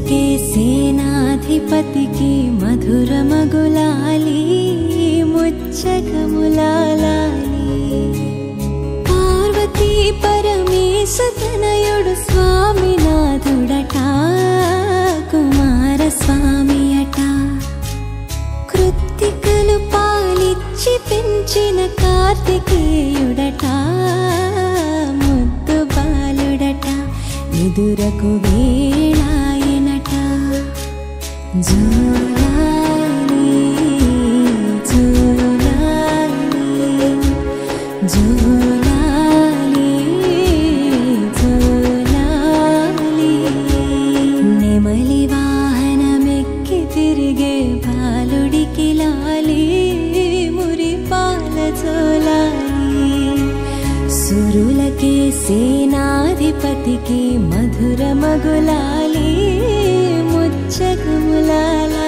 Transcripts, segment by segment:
సురులకే సేనాధిపతికి మధురమగులాలి ముచ్చకములాలి పార్వతీ పరమేశ తనయుడు స్వామినాథుడట కుమారస్వామి అట కృత్తికలు పాలిచ్చి పెంచిన కార్తికేయుడట ముద్దు బాలుడట ఎదురకు వేళాయనట జోలాలి జోలాలి జోలాలి జోలాలి నెమలి వాహనమెక్కి తిరిగే బాలుడికి లాలి మురిపాల జోలాలి సురులకే సేనాధిపతికి మధురమగులాలి ముచ్చకములాలి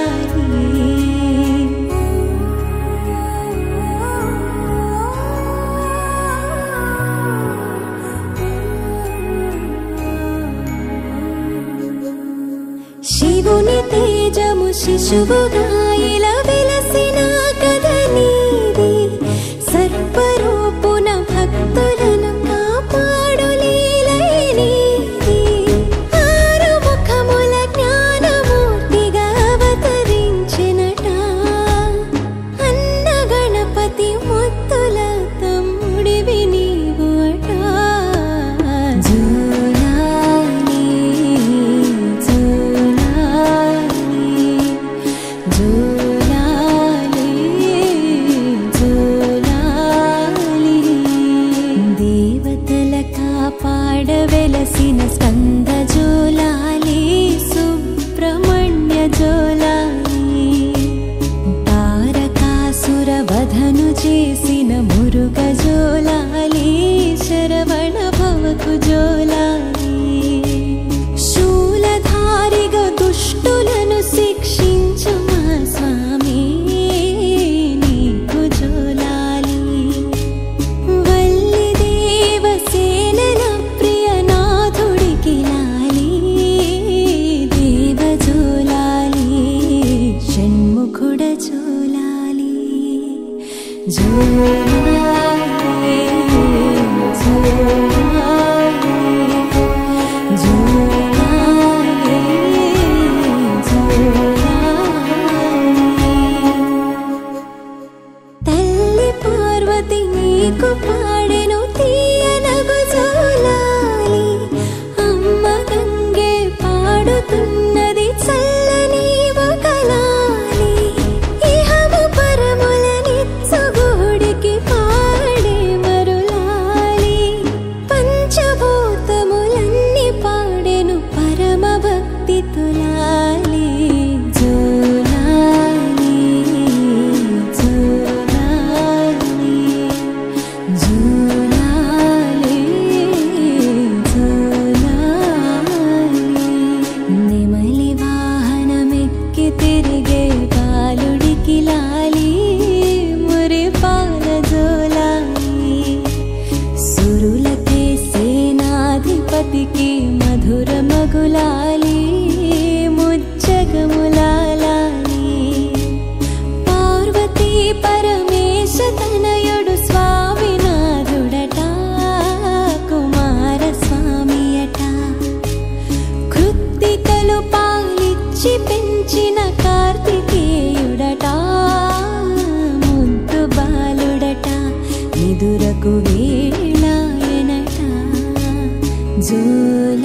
శివుని తేజము శిశువుగా ఇలా వెలసిన కదనీది సర్వరూపున భక్తులను కాపాడు లీలైనీది ఆరు ముఖముల జ్ఞానమూర్తిగా అవతరించినట అన్న గణపతి ముత్తుల తమ్ముడివి నీవు అట జోలాలి జోలాలి జోలాలి దేవతల కాపాడవెలసిన స్కంద జోలాలి సుబ్రహ్మణ్య జోలాలి తారకాసుర వధను చేసిన మురుగ జోలాలి శరవణ భవకు జోలాలి శూలధారిగా దుష్టులను శిక్షించు మా స్వామి నీకు జోలాలి వల్లి దేవసేనల ప్రియనాథుడికి లాలి దేవ జోలాలి షణ్ముఖుడ జోలాలి జోలాలి జోలాలి తల్లి పార్వతి నీకు పాడెను తీయనగు జోలాలి అమ్మ గంగే పాడుతున్నది చల్లని ఒకలాలి ఇహము పరముల నిత్సగోడికి పాడే మరులాలి పంచభూతములన్నీ పాడెను పరమ భక్తి తులాలి జోలాలి జోలాలి జోలాలి జోలాలి నెమలి వాహనమెక్కి తిరిగే బాలుడికి లాలి మురిపాల జోలాలి సురులకే సేనాధిపతికి మధురమగులాలి ముచ్చగములాలి పార్వతీ పరమేశ తనయుడు స్వామినాథుడట కుమారస్వామి అట కృత్తికలు పాలిచ్చి పెంచిన కార్తికేయుడట ముద్దు బాలుడట ఎదురకు వేళాయనట జోలాలి